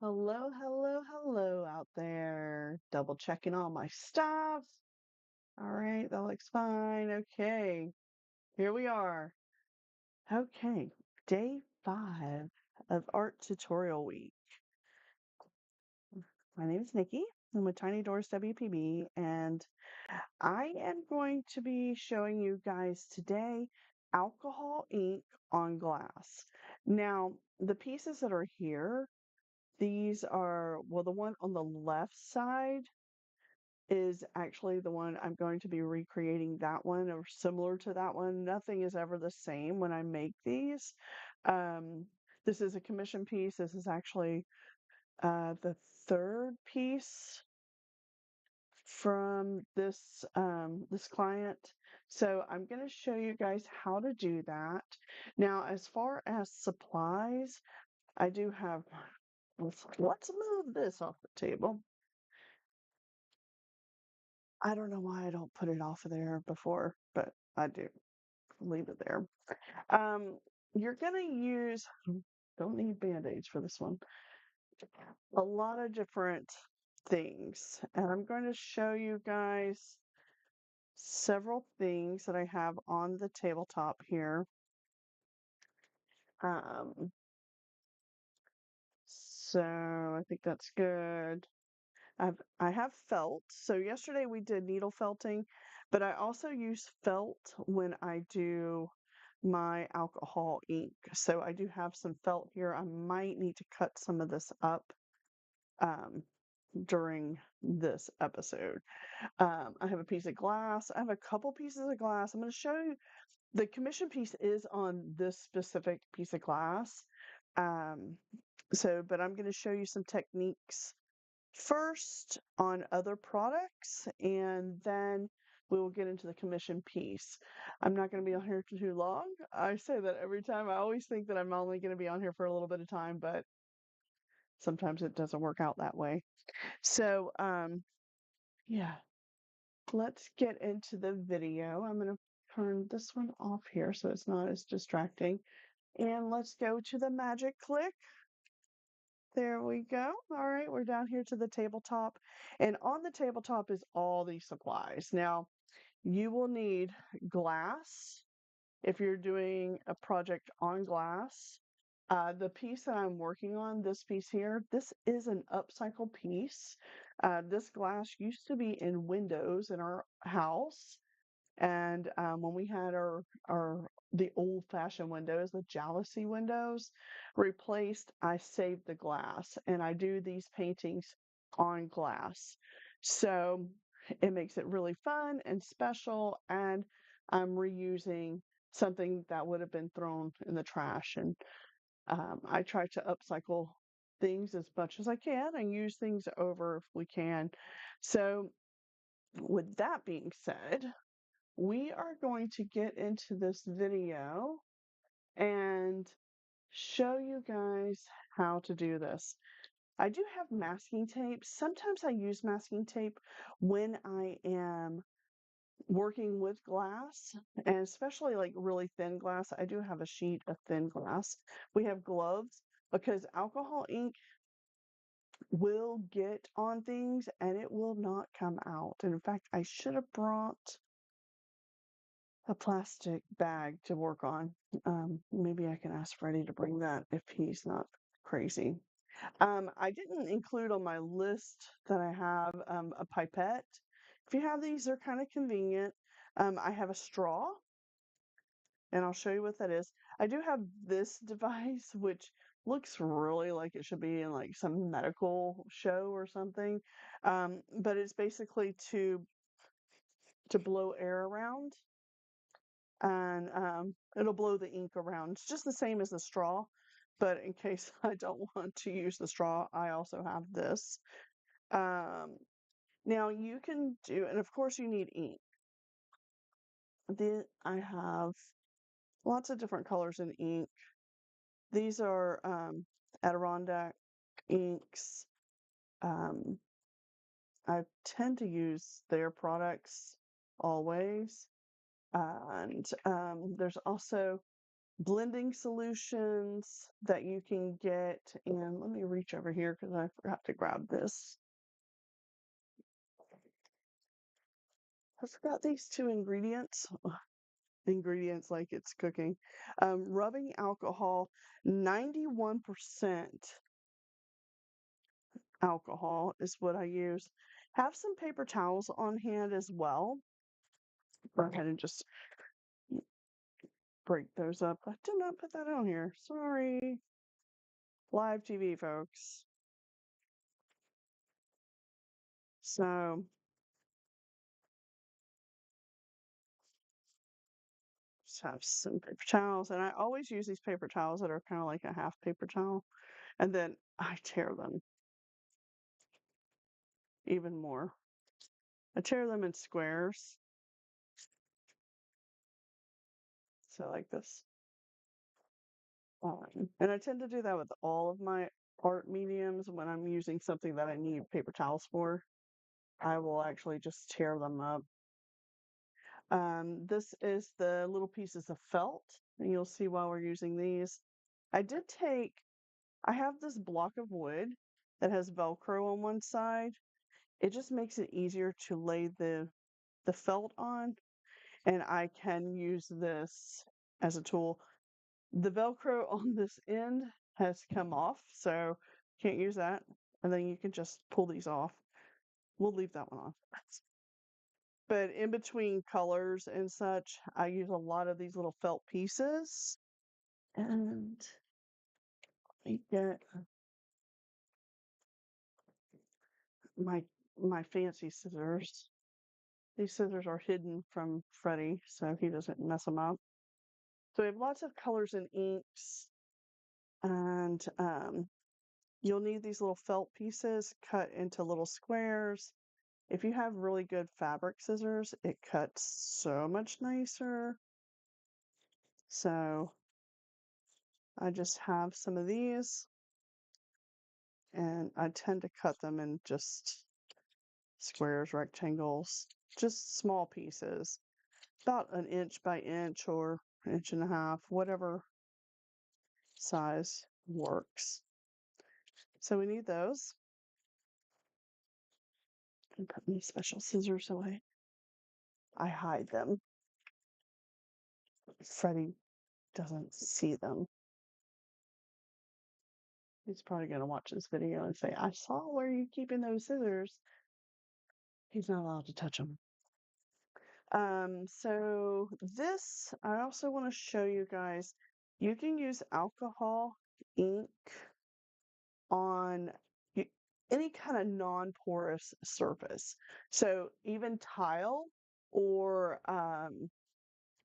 Hello, hello, hello out there. Double checking all my stuff. All right, that looks fine. Okay, here we are. Okay, day 5 of Art Tutorial Week. My name is Nikki. I'm with Tiny Doors WPB, and I am going to be showing you guys today alcohol ink on glass. Now, the pieces that are here, these are, well, the one on the left side is actually the one I'm going to be recreating that one or similar to that one. Nothing is ever the same when I make these. Um, this is a commission piece. This is actually the third piece from this client. So I'm going to show you guys how to do that. Now, as far as supplies, I do have, let's move this off the table. I don't know why I don't put it off of there before, but I do. Leave it there. Um, you're gonna use, don't need band-aids for this one, a lot of different things. And I'm going to show you guys several things that I have on the tabletop here. Um, so I think that's good. I have felt. So yesterday we did needle felting, but I also use felt when I do my alcohol ink. So I do have some felt here. I might need to cut some of this up um, during this episode. I have a piece of glass. I have a couple pieces of glass. I'm going to show you the commission piece is on this specific piece of glass. Um, but I'm going to show you some techniques first on other products, and then we will get into the commission piece. I'm not going to be on here for too long. I say that every time. I always think that I'm only going to be on here for a little bit of time, but sometimes it doesn't work out that way. So, yeah, let's get into the video. I'm going to turn this one off here so it's not as distracting. And let's go to the magic click. There we go. All right, we're down here to the tabletop. And on the tabletop is all these supplies. Now, you will need glass if you're doing a project on glass. The piece that I'm working on, this piece here, this is an upcycle piece. This glass used to be in windows in our house. And when we had our the old-fashioned windows, the jalousie windows replaced, I saved the glass, and I do these paintings on glass. So it makes it really fun and special, and I'm reusing something that would have been thrown in the trash. And I try to upcycle things as much as I can and use things over if we can. So with that being said, we are going to get into this video and show you guys how to do this. I do have masking tape. Sometimes I use masking tape when I am working with glass, and especially like really thin glass. I do have a sheet of thin glass. We have gloves because alcohol ink will get on things and it will not come out. And in fact, I should have brought a plastic bag to work on. Maybe I can ask Freddie to bring that if he's not crazy. I didn't include on my list that I have a pipette. If you have these, they're kind of convenient. I have a straw, and I'll show you what that is. I do have this device, which looks really like it should be in like some medical show or something. But it's basically to blow air around and it'll blow the ink around. It's just the same as the straw, but in case I don't want to use the straw, I also have this. Um, Now you can do, and of course you need ink. I have lots of different colors in ink. These are Adirondack inks. Um, I tend to use their products always. And there's also blending solutions that you can get. And let me reach over here because I forgot to grab this. I forgot these two ingredients. Ingredients like it's cooking. Rubbing alcohol, 91% alcohol is what I use. Have some paper towels on hand as well. Go ahead and just break those up. I did not put that on here. Sorry. Live TV, folks. So just have some paper towels. And I always use these paper towels that are kind of like a half paper towel. And then I tear them even more. I tear them in squares. So like this. And I tend to do that with all of my art mediums when I'm using something that I need paper towels for. I will actually just tear them up. This is the little pieces of felt, and you'll see why we're using these. I have this block of wood that has Velcro on one side. It just makes it easier to lay the felt on, and I can use this as a tool. The Velcro on this end has come off, so can't use that. And then you can just pull these off. We'll leave that one on. But in between colors and such, I use a lot of these little felt pieces. And I get my my fancy scissors. These scissors are hidden from Freddie, so he doesn't mess them up. So we have lots of colors and inks, and you'll need these little felt pieces cut into little squares. If you have really good fabric scissors, it cuts so much nicer. So I just have some of these, and I tend to cut them in just squares, rectangles, just small pieces, about an inch by inch or an inch and a half, whatever size works. So we need those. And put my special scissors away. I hide them. Freddie doesn't see them. He's probably going to watch this video and say, I saw where you're keeping those scissors. He's not allowed to touch them. So this, I also want to show you guys, you can use alcohol ink on any kind of non-porous surface. So even tile or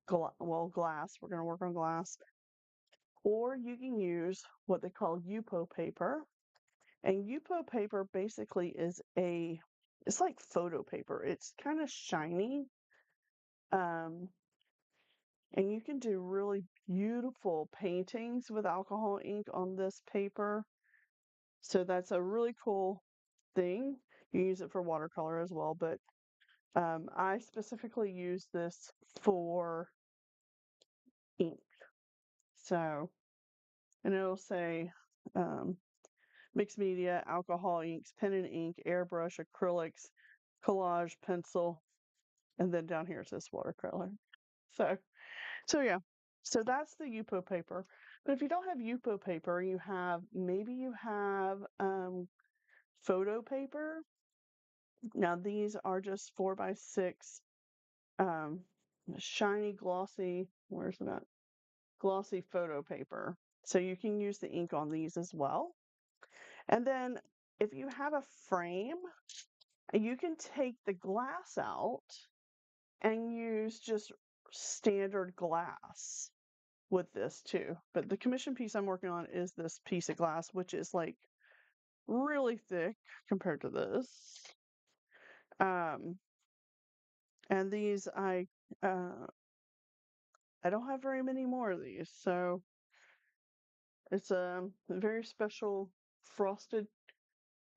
glass, we're going to work on glass, or you can use what they call UPO paper. And UPO paper basically is it's like photo paper. It's kind of shiny. Um, and you can do really beautiful paintings with alcohol ink on this paper. So that's a really cool thing. You use it for watercolor as well, but I specifically use this for ink. So, and it'll say mixed media, alcohol inks, pen and ink, airbrush, acrylics, collage, pencil, and then down here it says watercolor. So, so yeah, so that's the UPO paper. But if you don't have UPO paper, maybe you have photo paper. Now these are just 4x6 um, shiny, glossy. Where's that? Glossy photo paper. So you can use the ink on these as well. And then if you have a frame, you can take the glass out and use just standard glass with this too. But the commission piece I'm working on is this piece of glass, which is like really thick compared to this. Um, and these I don't have very many more of these, so it's a very special frosted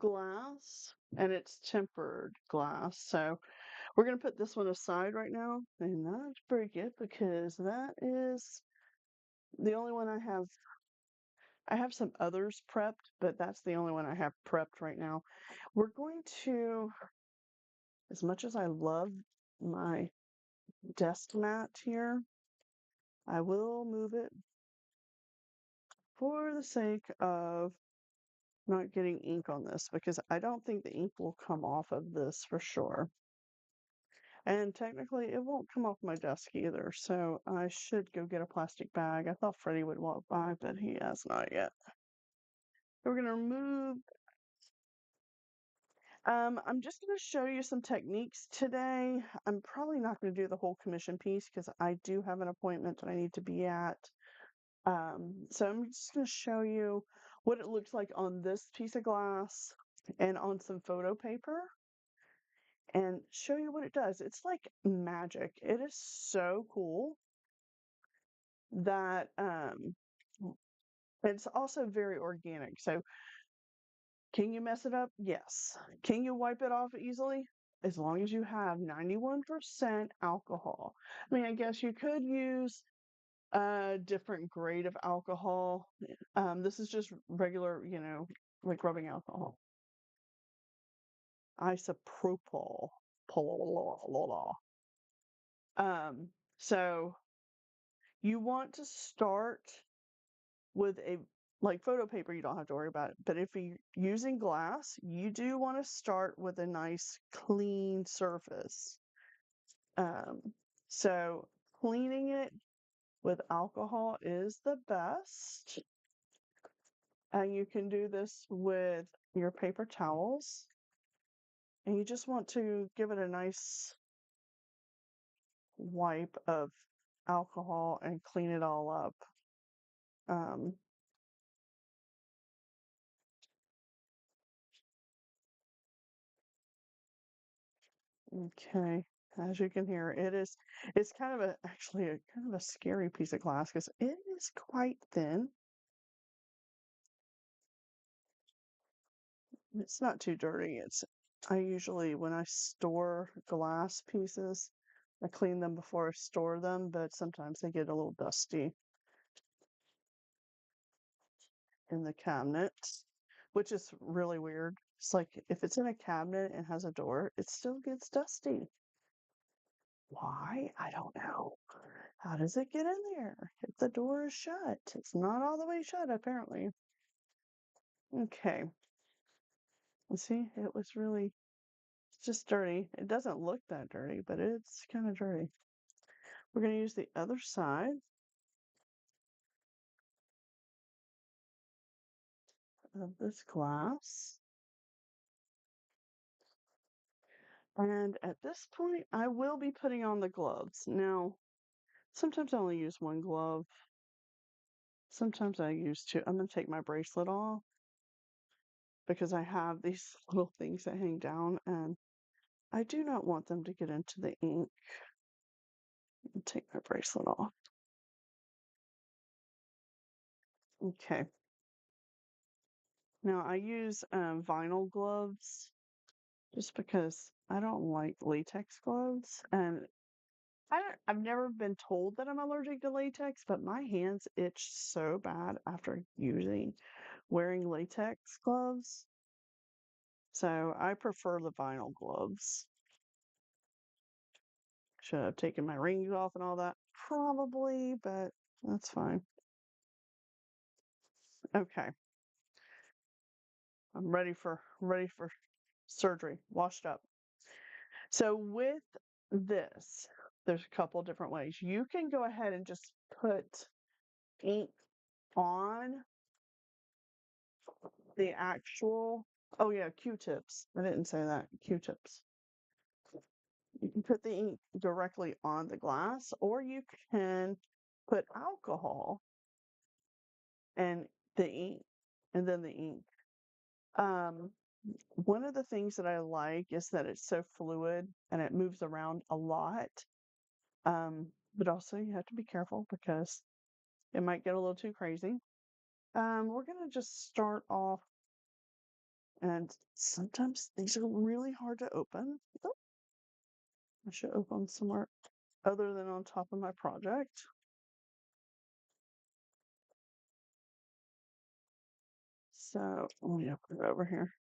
glass, and it's tempered glass. So we're going to put this one aside right now and not break it because that is The only one I have some others prepped, but that's the only one I have prepped right now. We're going to, as much as I love my desk mat here, I will move it for the sake of not getting ink on this because I don't think the ink will come off of this for sure. And technically, it won't come off my desk either, so I should go get a plastic bag. I thought Freddie would walk by, but he has not yet. We're going to remove. I'm just going to show you some techniques today. I'm probably not going to do the whole commission piece because I do have an appointment that I need to be at. So I'm just going to show you what it looks like on this piece of glass and on some photo paper and show you what it does. It's like magic. It is so cool that it's also very organic. So can you mess it up? Yes. Can you wipe it off easily? As long as you have 91% alcohol. I mean, I guess you could use a different grade of alcohol. This is just regular, like rubbing alcohol. Isopropyl. Um, so you want to start with a like photo paper, you don't have to worry about it. But if you're using glass, you do want to start with a nice clean surface. Um, so cleaning it with alcohol is the best. And you can do this with your paper towels. And you just want to give it a nice wipe of alcohol and clean it all up. Um, okay, as you can hear, it's kind of actually a kind of a scary piece of glass because it is quite thin. It's not too dirty. I usually, when I store glass pieces, I clean them before I store them, but sometimes they get a little dusty in the cabinet, which is really weird. It's like if it's in a cabinet and has a door, it still gets dusty. Why? I don't know. How does it get in there if the door is shut? It's not all the way shut, apparently. Okay. See, it was really, it's just dirty. It doesn't look that dirty, but it's kind of dirty. We're going to use the other side of this glass. And at this point, I will be putting on the gloves. Now, sometimes I only use one glove. Sometimes I use two. I'm going to take my bracelet off because I have these little things that hang down and I do not want them to get into the ink. Take my bracelet off. Okay. Now I use vinyl gloves just because I don't like latex gloves, and I've never been told that I'm allergic to latex, but my hands itch so bad after wearing latex gloves. So I prefer the vinyl gloves. Should have taken my rings off and all that, probably, but that's fine. Okay, I'm ready for surgery, washed up. So with this, there's a couple different ways. You can go ahead and just put ink on the actual, oh yeah, Q-tips. I didn't say that, Q-tips. You can put the ink directly on the glass, or you can put alcohol and the ink, and then the ink. Um, One of the things that I like is that it's so fluid and it moves around a lot. But also you have to be careful because it might get a little too crazy. We're gonna just start off, and sometimes these are really hard to open. Oh, I should open somewhere other than on top of my project. So let me put it over here.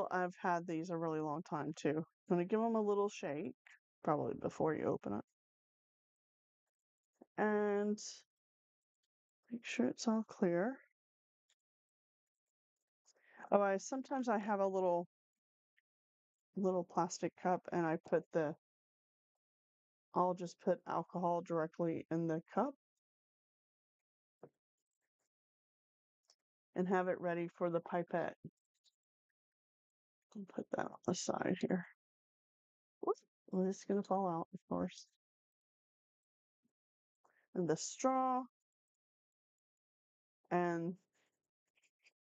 I've had these a really long time too. I'm going to give them a little shake, probably before you open it. And make sure it's all clear. Oh, sometimes I have a little plastic cup and I'll just put alcohol directly in the cup and have it ready for the pipette. I'll put that on the side here. Well, it's going to fall out, of course. And the straw and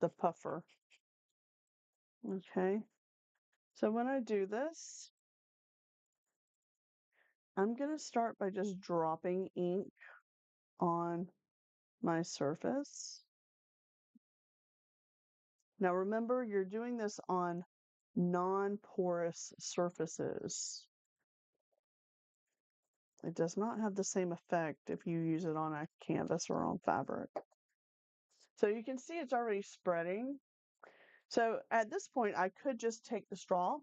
the puffer. Okay. So when I do this, I'm going to start by just dropping ink on my surface. Now remember, you're doing this on non-porous surfaces. It does not have the same effect if you use it on a canvas or on fabric. So you can see it's already spreading. So at this point, I could just take the straw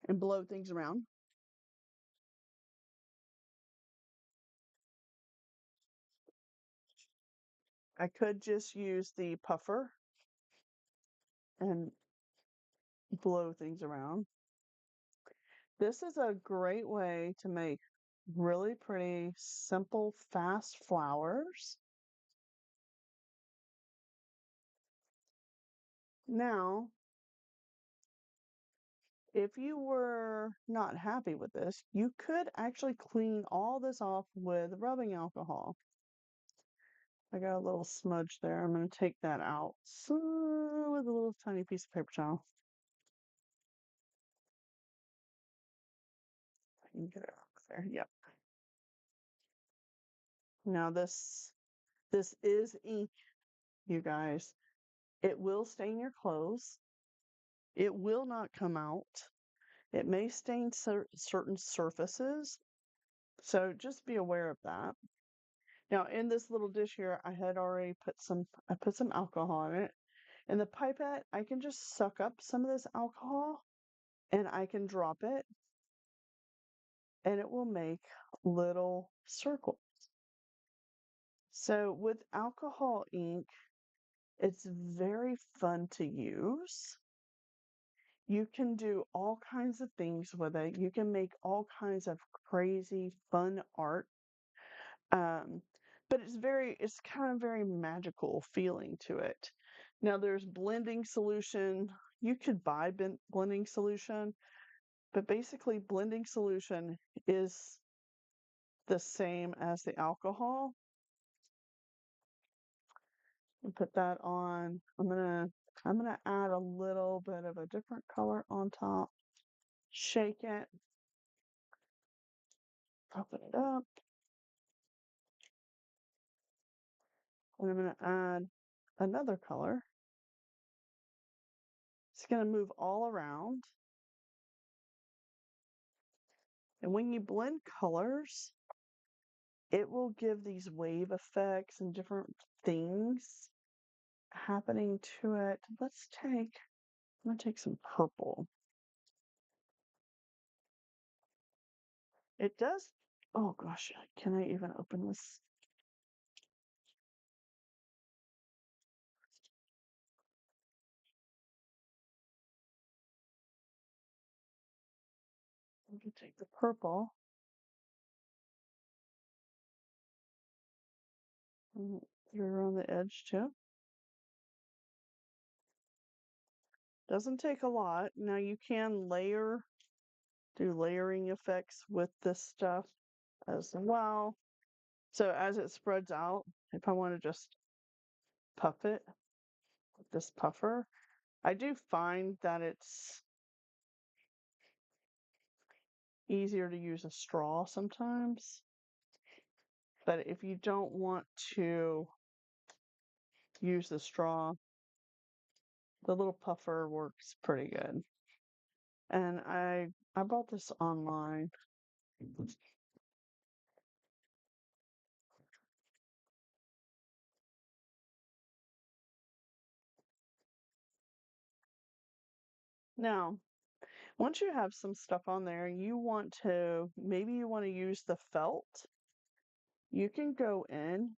and blow things around. I could just use the puffer and blow things around. This is a great way to make really pretty, simple, fast flowers. Now, if you were not happy with this, you could actually clean all this off with rubbing alcohol. I got a little smudge there. I'm going to take that out with a little tiny piece of paper towel. I can get it out there. Yep. Now this is ink, you guys. It will stain your clothes. It will not come out. It may stain certain surfaces, so just be aware of that. Now, in this little dish here, I had already put some alcohol in it. And the pipette, I can just suck up some of this alcohol and I can drop it and it will make little circles. So with alcohol ink, it's very fun to use. You can do all kinds of things with it. You can make all kinds of crazy fun art. Um, but it's kind of very magical feeling to it. Now there's blending solution. You could buy blending solution, but basically blending solution is the same as the alcohol. And put that on. I'm gonna add a little bit of a different color on top. Shake it. Open it up. And I'm gonna add another color. It's gonna move all around. And when you blend colors, it will give these wave effects and different things happening to it. I'm gonna take some purple. It does, oh gosh, can I even open this? I'm gonna take the purple and put it around the edge too. Doesn't take a lot. Now you can do layering effects with this stuff as well. So as it spreads out, if I want to just puff it with this puffer, I do find that it's easier to use a straw sometimes. But if you don't want to use the straw, the little puffer works pretty good. And I bought this online. Now, once you have some stuff on there, maybe you want to use the felt. You can go in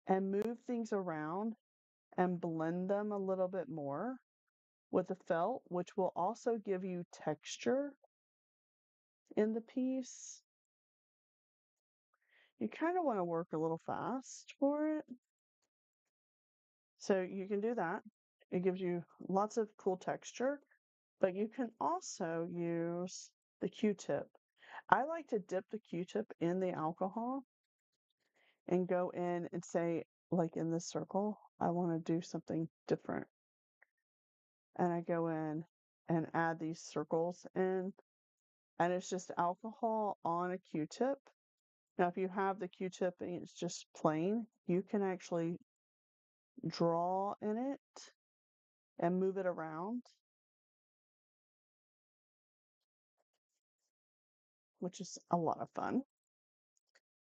and move things around and blend them a little bit more with the felt, which will also give you texture in the piece. You kind of want to work a little fast for it. So you can do that. It gives you lots of cool texture, but you can also use the Q-tip. I like to dip the Q-tip in the alcohol and go in and say, like in this circle, I want to do something different. And I go in and add these circles in, and it's just alcohol on a Q-tip. Now, if you have the Q-tip and it's just plain, you can actually draw in it and move it around, which is a lot of fun.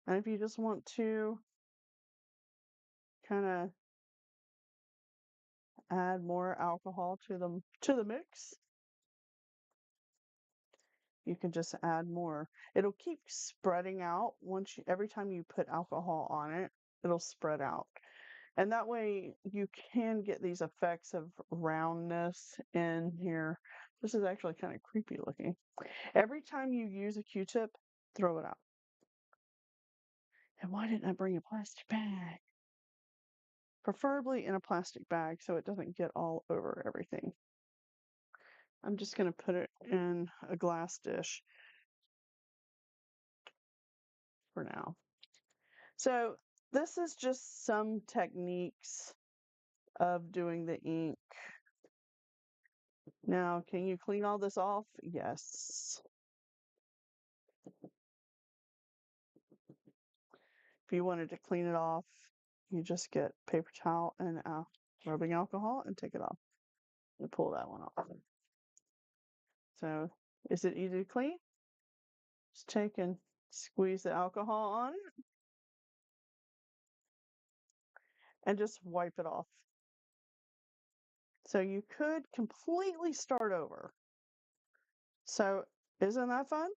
And if you just want to kind of add more alcohol to the mix, you can just add more. It'll keep spreading out every time you put alcohol on it, it'll spread out. And that way you can get these effects of roundness in here. This is actually kind of creepy looking. Every time you use a Q-tip, throw it out. And why didn't I bring a plastic bag? Preferably in a plastic bag so it doesn't get all over everything. I'm just going to put it in a glass dish for now. So this is just some techniques of doing the ink. Now, can you clean all this off? Yes. If you wanted to clean it off, you just get paper towel and rubbing alcohol and take it off and pull that one off. So, is it easy to clean? Just take and squeeze the alcohol on it and just wipe it off. So you could completely start over. So isn't that fun?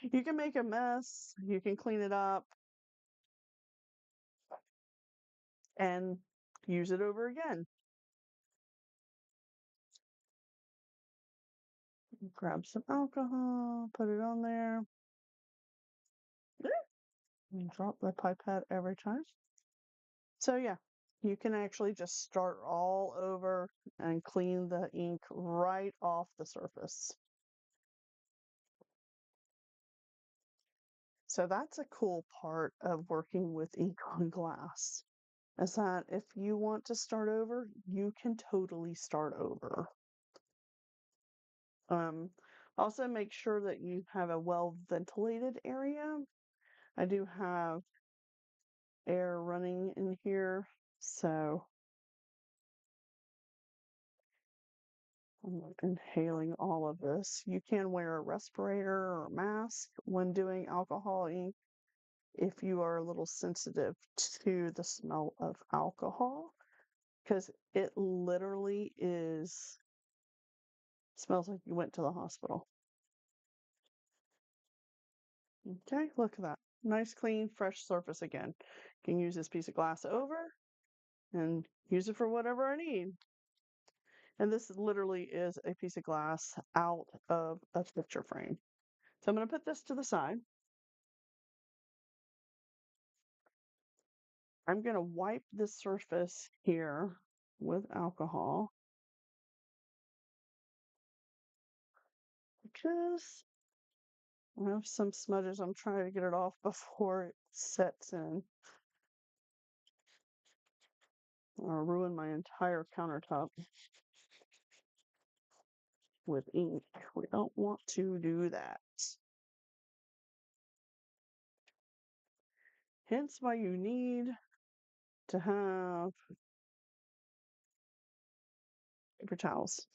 You can make a mess, you can clean it up and use it over again. Grab some alcohol, put it on there, and drop the pipette every time. So yeah, you can actually just start all over and clean the ink right off the surface. So that's a cool part of working with ink on glass, is that if you want to start over, you can totally start over. Also make sure that you have a well ventilated area. I do have air running in here, so I'm not inhaling all of this. You can wear a respirator or mask when doing alcohol ink if you are a little sensitive to the smell of alcohol, because it literally smells like you went to the hospital. Okay, look at that. Nice, clean, fresh surface again. Can use this piece of glass over and use it for whatever I need. And this literally is a piece of glass out of a picture frame. So I'm going to put this to the side. I'm going to wipe this surface here with alcohol because I have some smudges. I'm trying to get it off before it sets in or ruin my entire countertop with ink. We don't want to do that. Hence why you need to have paper towels.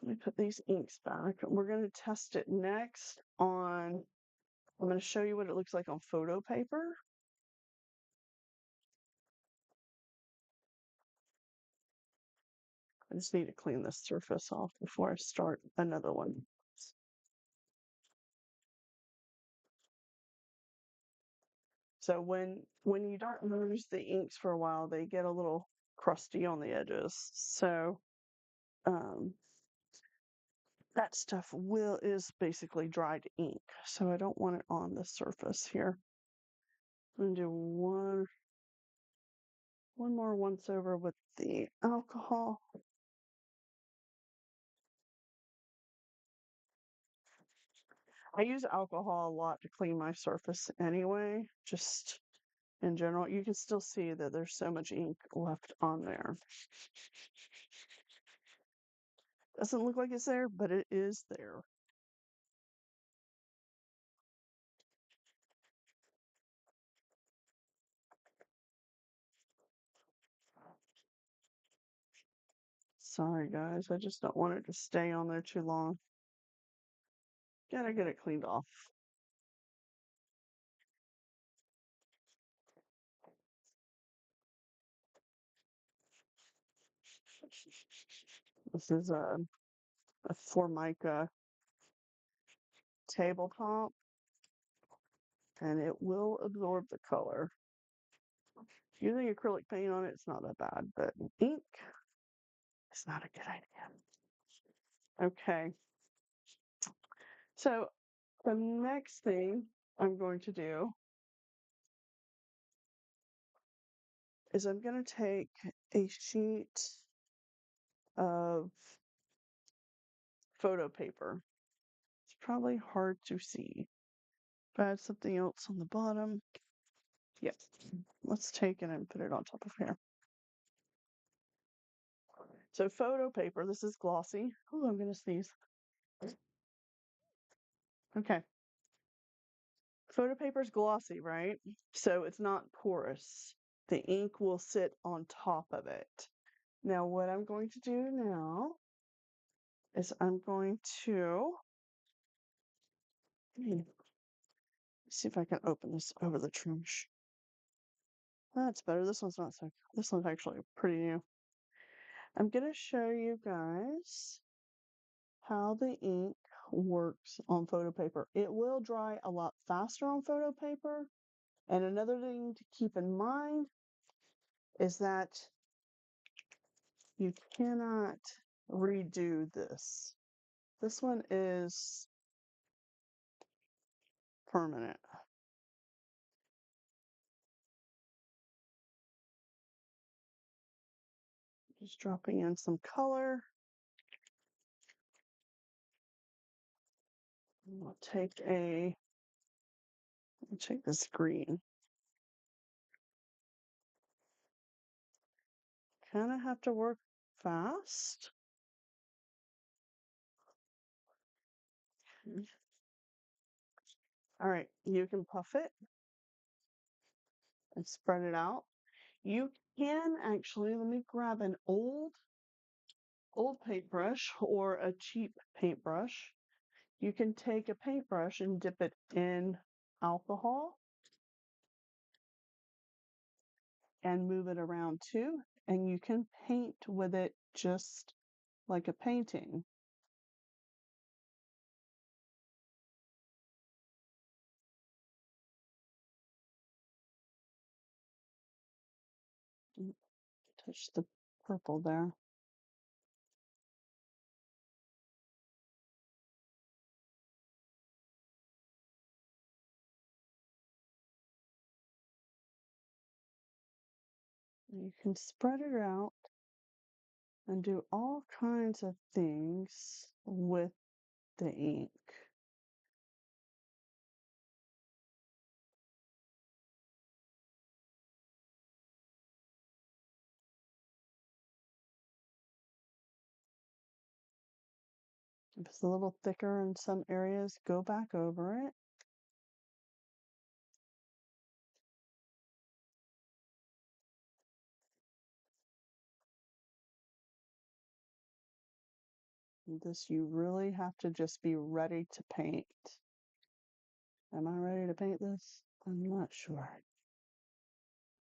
Let me put these inks back. We're going to test it next on, I'm going to show you what it looks like on photo paper. I just need to clean this surface off before I start another one. So when you don't use the inks for a while, they get a little crusty on the edges. So um, that stuff is basically dried ink. So I don't want it on the surface here. I'm gonna do one more once over with the alcohol. I use alcohol a lot to clean my surface anyway, just in general. You can still see that there's so much ink left on there. Doesn't look like it's there, but it is there. Sorry guys, I just don't want it to stay on there too long. Gotta get it cleaned off. This is a Formica tabletop, and it will absorb the color. Using acrylic paint on it, it's not that bad, but ink is not a good idea. Okay, so the next thing I'm going to do is I'm going to take a sheet of photo paper. It's probably hard to see. Add something else on the bottom. Yes, let's take it and put it on top of here. So photo paper, this is glossy. Oh, I'm going to sneeze. Okay. Photo paper is glossy, right? So it's not porous. The ink will sit on top of it. Now, what I'm going to do now is I'm going to see if I can open this over the trash. That's better. This one's not so. This one's actually pretty new. I'm going to show you guys how the ink works on photo paper. It will dry a lot faster on photo paper. And another thing to keep in mind is that you cannot redo this. This one is permanent. Just dropping in some color. I'll take this green. Kind of have to work fast. All right, you can puff it and spread it out. You can actually, let me grab an old paintbrush or a cheap paintbrush. You can take a paintbrush and dip it in alcohol and move it around too, and you can paint with it just like a painting. Touch the purple there. You can spread it out and do all kinds of things with the ink. If it's a little thicker in some areas, go back over it. This you really have to just be ready to paint. Am I ready to paint this? I'm not sure.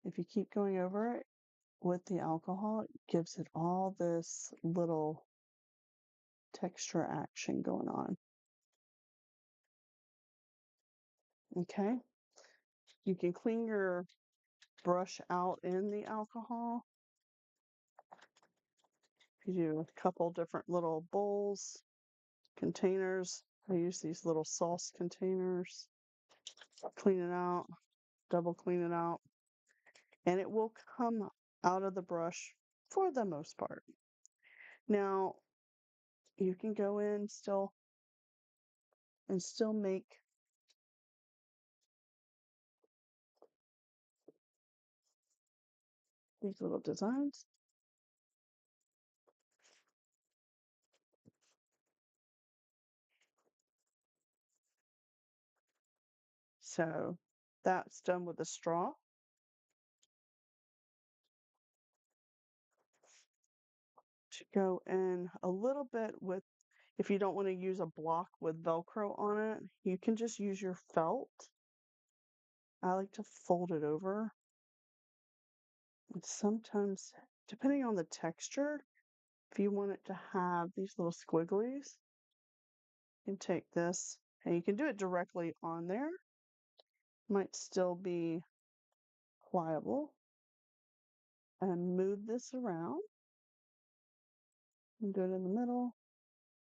If you keep going over it, with the alcohol, it gives it all this little texture action going on. Okay, you can clean your brush out in the alcohol. You do a couple different little bowls, containers. I use these little sauce containers. Clean it out, double clean it out, and it will come out of the brush for the most part. Now, you can go in still and still make these little designs. So that's done with the straw. To go in a little bit with, if you don't want to use a block with Velcro on it, you can just use your felt. I like to fold it over. And sometimes, depending on the texture, if you want it to have these little squigglies, you can take this and you can do it directly on there. Might still be pliable. And move this around and do it in the middle,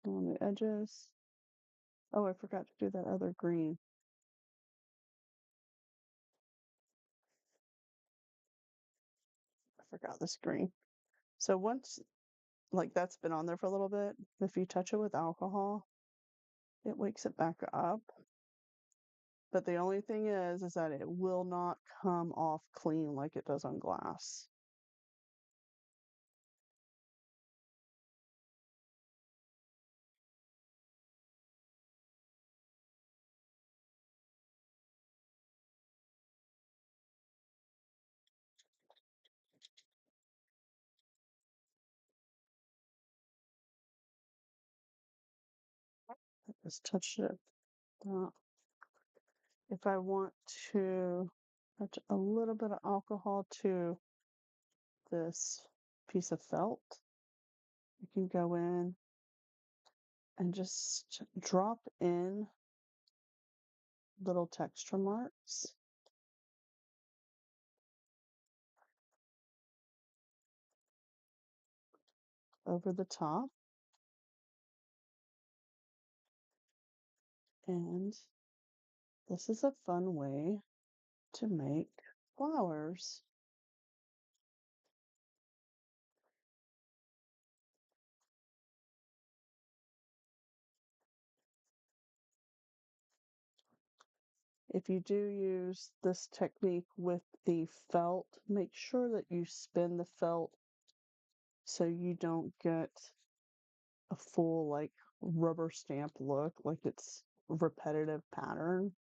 on the edges. Oh, I forgot to do that other green. I forgot this green. So once, like that's been on there for a little bit, if you touch it with alcohol, it wakes it back up. But the only thing is that it will not come off clean like it does on glass. I just touched it. If I want to touch a little bit of alcohol to this piece of felt, you can go in and just drop in little texture marks over the top. And this is a fun way to make flowers. If you do use this technique with the felt, make sure that you spin the felt so you don't get a full like rubber stamp look, like it's repetitive pattern.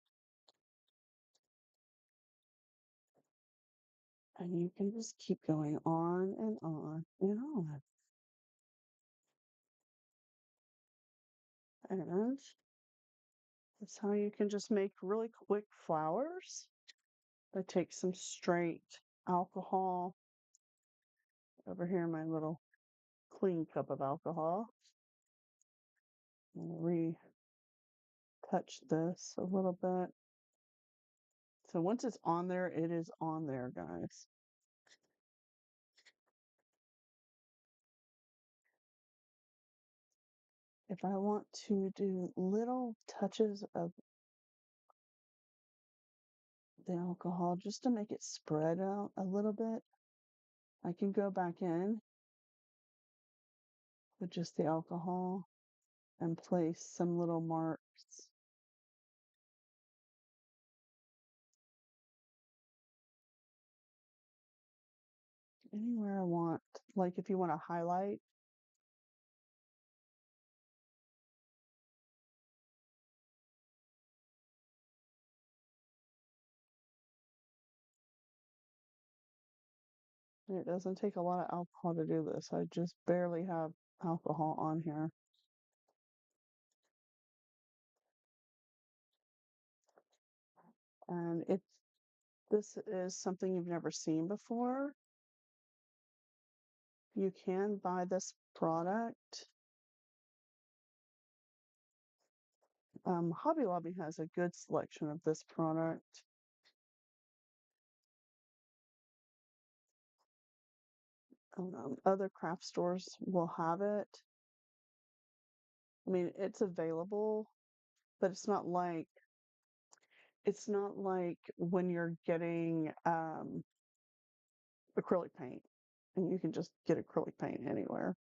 And you can just keep going on and on and on. And that's how you can just make really quick flowers. I take some straight alcohol over here, my little clean cup of alcohol. And retouch this a little bit. So once it's on there, it is on there, guys. If I want to do little touches of the alcohol just to make it spread out a little bit, I can go back in with just the alcohol and place some little marks anywhere I want. Like if you want to highlight, it doesn't take a lot of alcohol to do this. I just barely have alcohol on here. And if this is something you've never seen before, You can buy this product. Hobby Lobby has a good selection of this product. Other craft stores will have it. I mean, it's available, but it's not like when you're getting acrylic paint, and you can just get acrylic paint anywhere.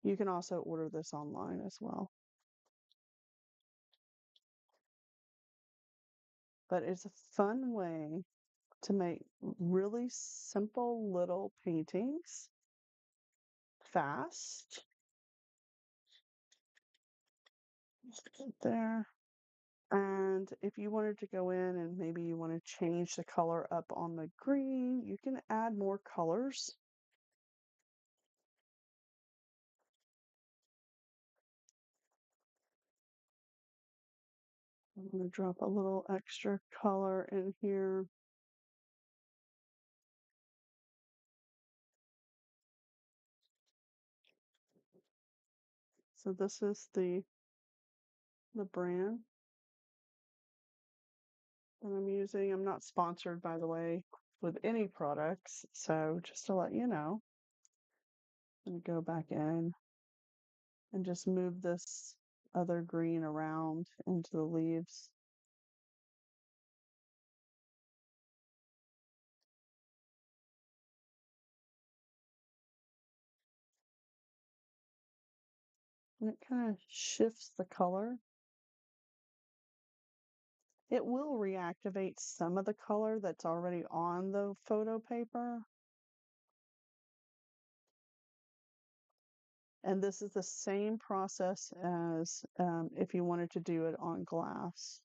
You can also order this online as well. But it's a fun way to make really simple little paintings fast. There. And if you wanted to go in and maybe you want to change the color up on the green, you can add more colors. I'm going to drop a little extra color in here. So this is the brand that I'm using. I'm not sponsored, by the way, with any products. So just to let you know, I'm going to go back in and just move this other green around into the leaves. And it kind of shifts the color. It will reactivate some of the color that's already on the photo paper. And this is the same process as if you wanted to do it on glass.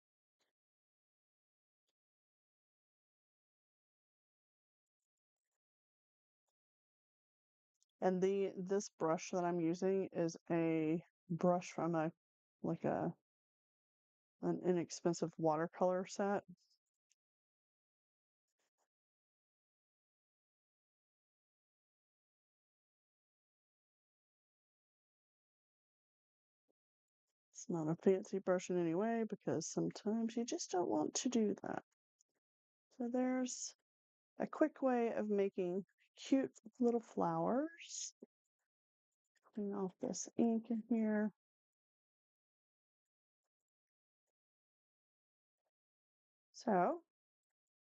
And this brush that I'm using is a brush from an inexpensive watercolor set. It's not a fancy brush in any way because sometimes you just don't want to do that. So there's a quick way of making cute little flowers. Clean off this ink in here. So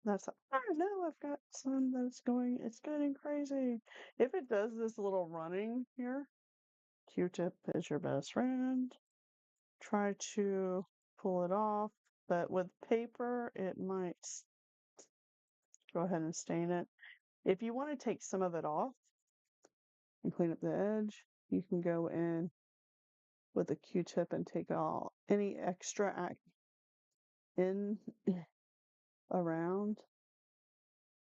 that's, I don't know, I've got some it's getting crazy. If it does this little running here, Q-tip is your best friend. Try to pull it off, but with paper, it might go ahead and stain it. If you want to take some of it off and clean up the edge, you can go in with a Q-tip and take all any extra in around,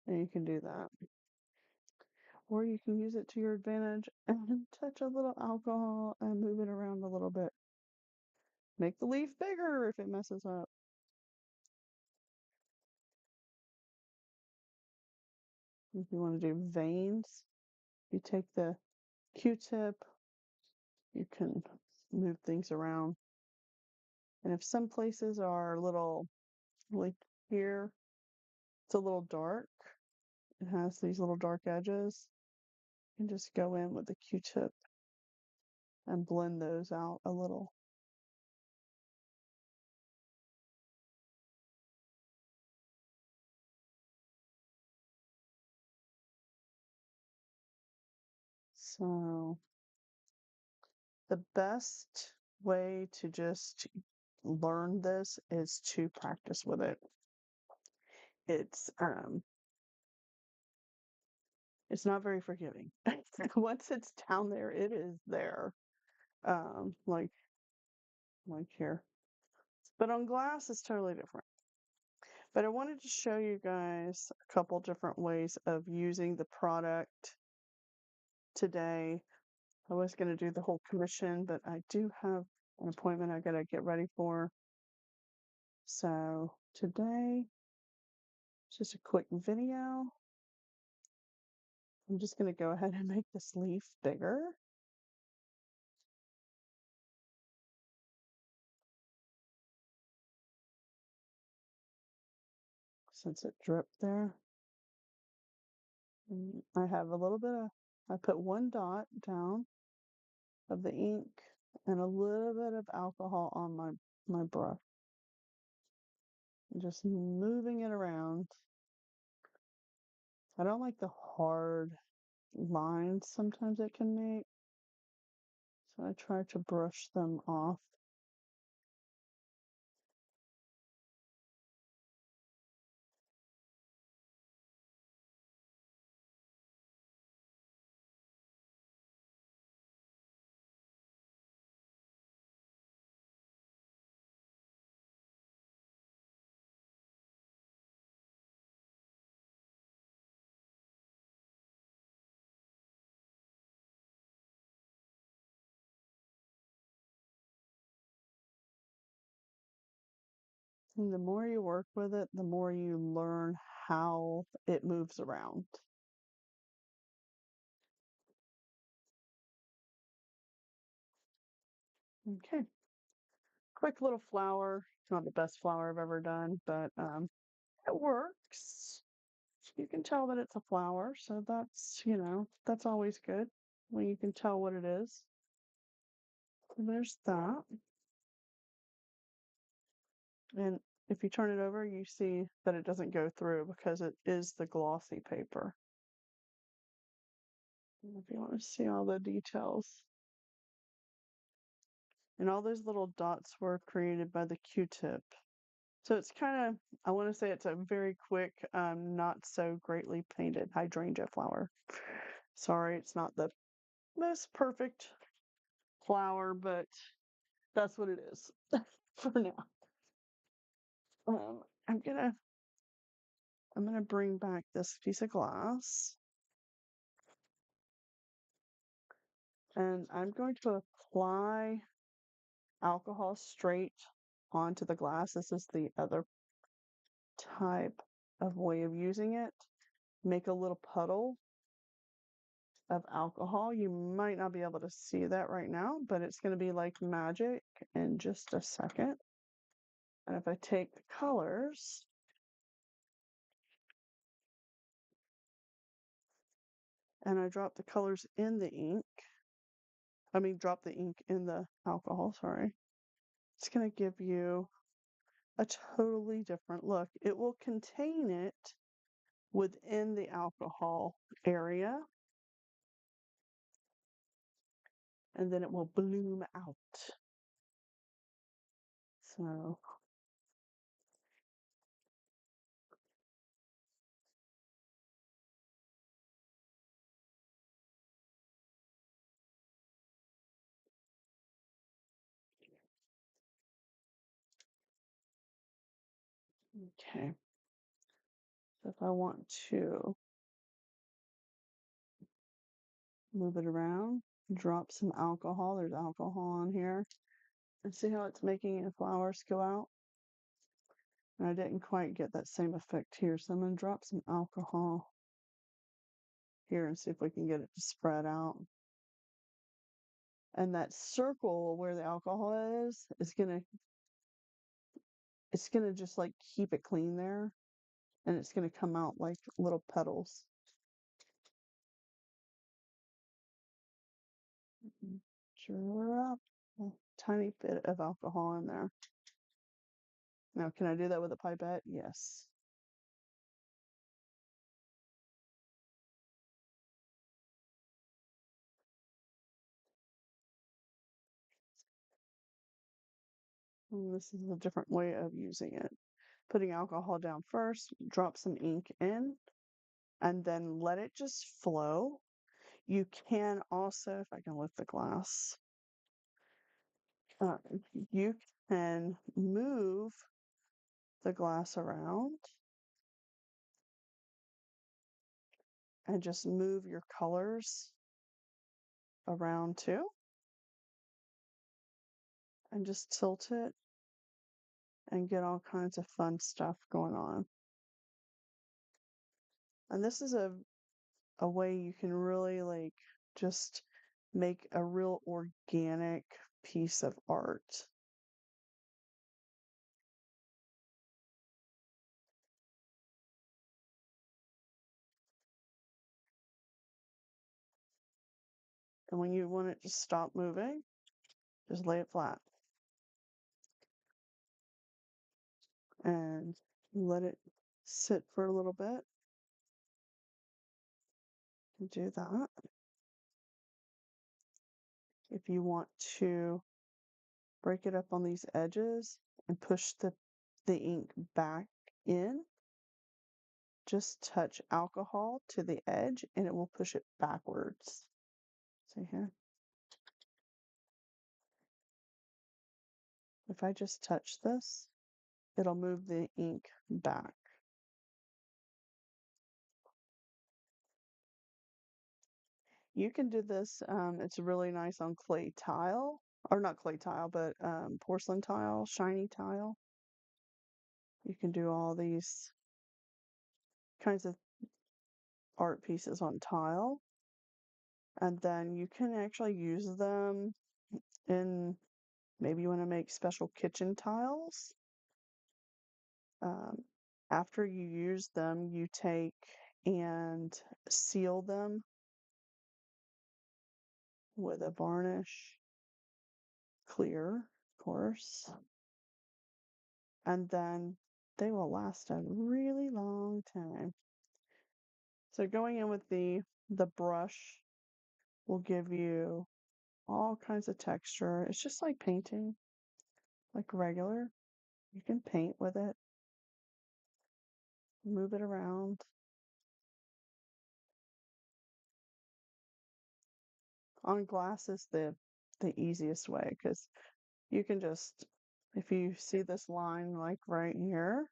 and you can do that. Or you can use it to your advantage and touch a little alcohol and move it around a little bit. Make the leaf bigger if it messes up. If you want to do veins, you take the Q-tip, you can move things around. And if some places are a little, like here, it's a little dark, it has these little dark edges, you can just go in with the Q-tip and blend those out a little. So the best way to just learn this is to practice with it. It's it's not very forgiving. Once it's down there, it is there. Like here. But on glass it's totally different. But I wanted to show you guys a couple different ways of using the product today. I was going to do the whole commission, but I do have an appointment I got to get ready for. So today, just a quick video I'm just going to go ahead and make this leaf bigger. Since it dripped there. And I have a little bit of, I put one dot down of the ink and a little bit of alcohol on my brush. And just moving it around. I don't like the hard lines sometimes it can make. So I try to brush them off. And the more you work with it, the more you learn how it moves around. Okay. Quick little flower. It's not the best flower I've ever done, but it works. You can tell that it's a flower, so that's always good when you can tell what it is. So there's that. And if you turn it over, you see that it doesn't go through because it is the glossy paper. And if you want to see all the details. And all those little dots were created by the Q-tip. So it's kind of, I want to say it's a very quick, not so greatly painted hydrangea flower. Sorry, it's not the most perfect flower, but that's what it is for now. Um, I'm gonna I'm gonna bring back this piece of glass and I'm going to apply alcohol straight onto the glass. This is the other type of way of using it. Make a little puddle of alcohol. You might not be able to see that right now, but it's going to be like magic in just a second. And if I take the colors and I drop the colors in the ink, drop the ink in the alcohol, sorry, it's going to give you a totally different look. It will contain it within the alcohol area, and then it will bloom out. So, okay. So if I want to move it around, drop some alcohol. There's alcohol on here. And see how it's making the flowers go out? And I didn't quite get that same effect here. So I'm going to drop some alcohol here and see if we can get it to spread out. And that circle where the alcohol is gonna just like keep it clean there. And it's gonna come out like little petals. Drop a tiny bit of alcohol in there. Now, can I do that with a pipette? Yes. And this is a different way of using it. Putting alcohol down first, drop some ink in, and then let it just flow. You can also, if I can lift the glass, uh, you can move the glass around and just move your colors around too. And just tilt it and get all kinds of fun stuff going on. And this is a way you can really like just make a real organic piece of art. And when you want it to stop moving, just lay it flat and let it sit for a little bit. Do that. If you want to break it up on these edges and push the ink back in, just touch alcohol to the edge and it will push it backwards. See here? If I just touch this, it'll move the ink back. You can do this, it's really nice on clay tile, or not clay tile, but porcelain tile, shiny tile. You can do all these kinds of art pieces on tile, and then you can actually use them in, maybe you want to make special kitchen tiles. Um, After you use them, you take and seal them with a varnish, clear, of course, and then they will last a really long time. So going in with the brush will give you all kinds of texture. It's just like painting, like regular. You can paint with it, move it around. On glass is the easiest way because you can just, if you see this line like right here,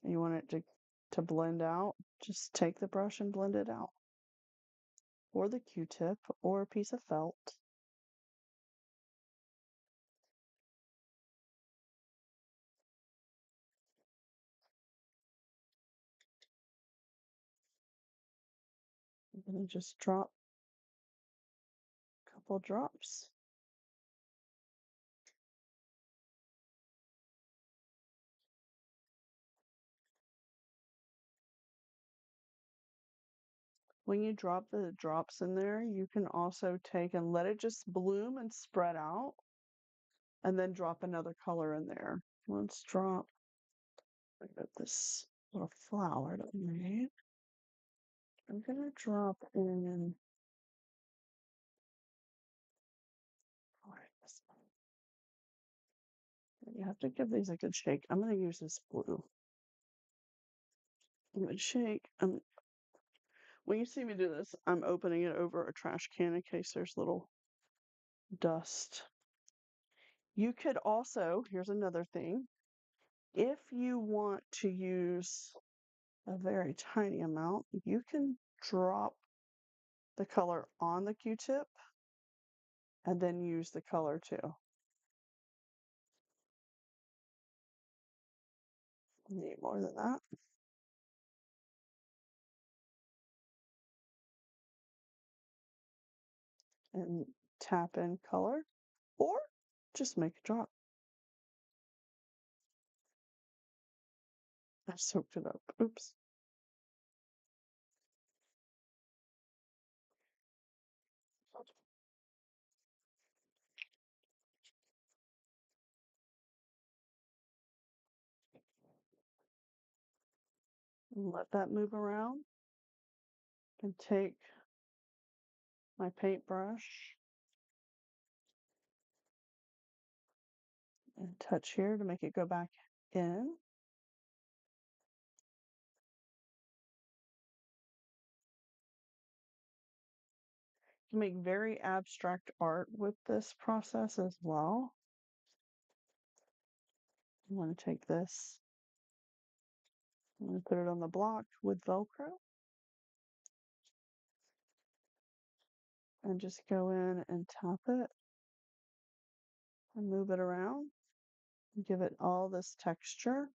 and you want it to blend out, just take the brush and blend it out. Or the Q-tip or a piece of felt. I'm gonna just drop a couple drops. When you drop the drops in there, you can also take and let it just bloom and spread out, and then drop another color in there. Let's drop, I got this little flower that we made. I'm gonna drop in, all right, this one. You have to give these a good shake. I'm gonna use this blue. I'm gonna shake. When you see me do this, I'm opening it over a trash can in case there's little dust. You could also, here's another thing, if you want to use a very tiny amount, you can drop the color on the Q-tip and then use the color too. Need more than that. And tap in color, or just make a drop. I soaked it up. Oops. Let that move around and take my paintbrush and touch here to make it go back in. You can make very abstract art with this process as well. I'm going to take this, I'm going to put it on the block with Velcro and just go in and tap it and move it around, give it all this texture.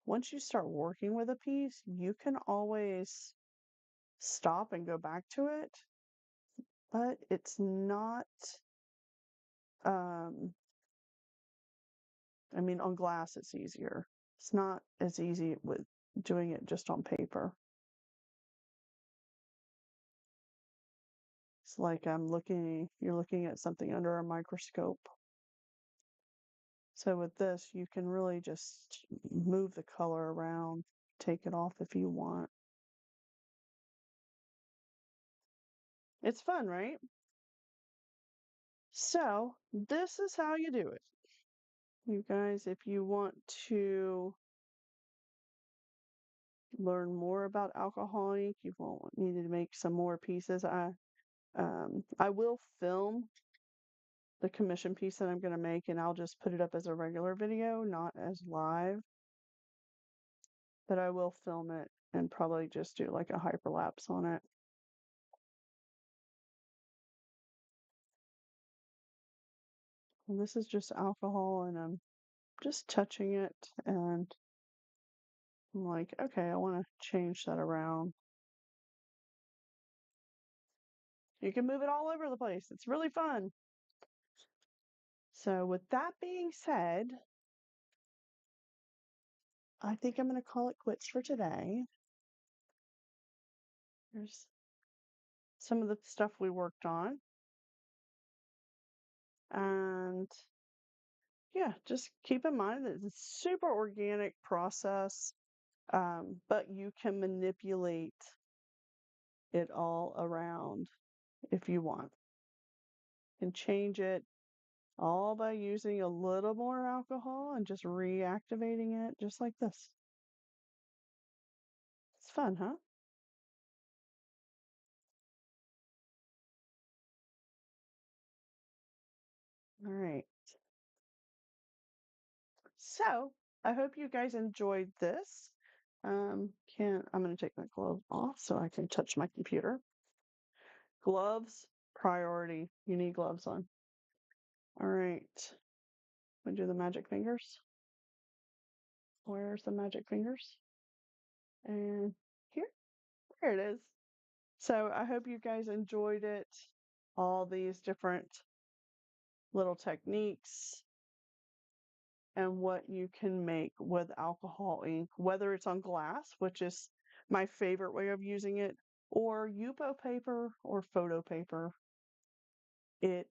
once you start working with a piece, you can always stop and go back to it, but it's not, um, I mean, on glass it's easier. It's not as easy with doing it just on paper. It's like you're looking at something under a microscope. So with this, you can really just move the color around, take it off if you want. It's fun, right? So this is how you do it. You guys, if you want to learn more about alcohol ink, you want me to make some more pieces, I will film the commission piece that I'm going to make, and I'll just put it up as a regular video, not as live. But I will film it and probably just do like a hyperlapse on it. And this is just alcohol, and I'm just touching it, and I'm like, okay, I want to change that around. You can move it all over the place. It's really fun. So with that being said, I think I'm going to call it quits for today. Here's some of the stuff we worked on. And yeah, just keep in mind that it's a super organic process, but you can manipulate it all around if you want. You can change it all by using a little more alcohol and just reactivating it just like this. It's fun, huh? All right. So I hope you guys enjoyed this. I'm going to take my glove off so I can touch my computer. Gloves, priority. You need gloves on. All right. We do the magic fingers. Where's the magic fingers? And here, there it is. So I hope you guys enjoyed it. All these different little techniques and what you can make with alcohol ink, whether it's on glass, which is my favorite way of using it, or Yupo paper or photo paper. It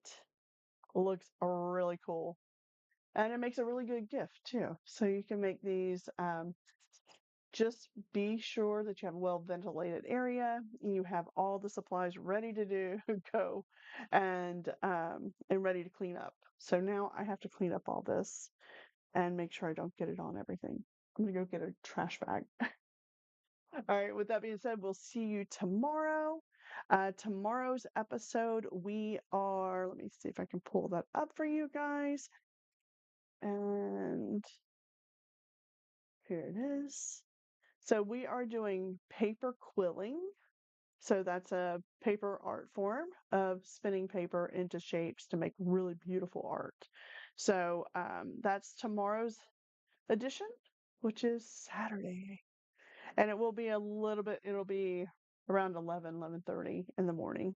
looks really cool. And it makes a really good gift too. So you can make these. Just be sure that you have a well ventilated area. You have all the supplies ready to do go, and ready to clean up. So now I have to clean up all this and make sure I don't get it on everything. I'm gonna go get a trash bag. All right, with that being said, we'll see you tomorrow. Tomorrow's episode, let me see if I can pull that up for you guys. And here it is. So we are doing paper quilling. So that's a paper art form of spinning paper into shapes to make really beautiful art. So that's tomorrow's edition, which is Saturday. And it will be it'll be around 11:30 in the morning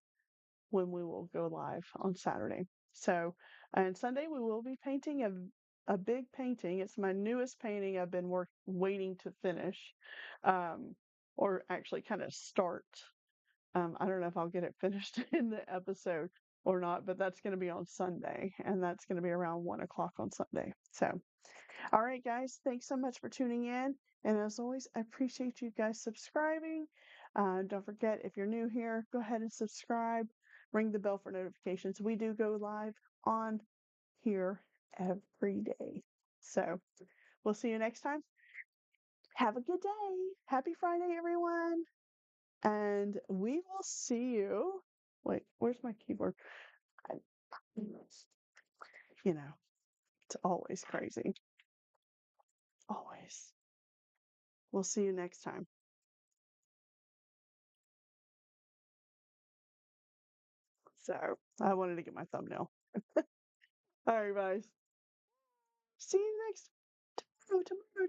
when we will go live on Saturday. So, and Sunday we will be painting a big painting. It's my newest painting I've been waiting to finish, um, or actually kind of start. I don't know if I'll get it finished in the episode or not, but that's going to be on Sunday, and that's going to be around 1 o'clock on Sunday. So, all right, guys, thanks so much for tuning in. And as always, I appreciate you guys subscribing. Don't forget, if you're new here, go ahead and subscribe, ring the bell for notifications. We do go live on here every day. So we'll see you next time. Have a good day. Happy Friday, everyone. And we will see you. Wait, where's my keyboard? I, you know, it's always crazy. Always. We'll see you next time. So I wanted to get my thumbnail. All right, guys. See you next tomorrow.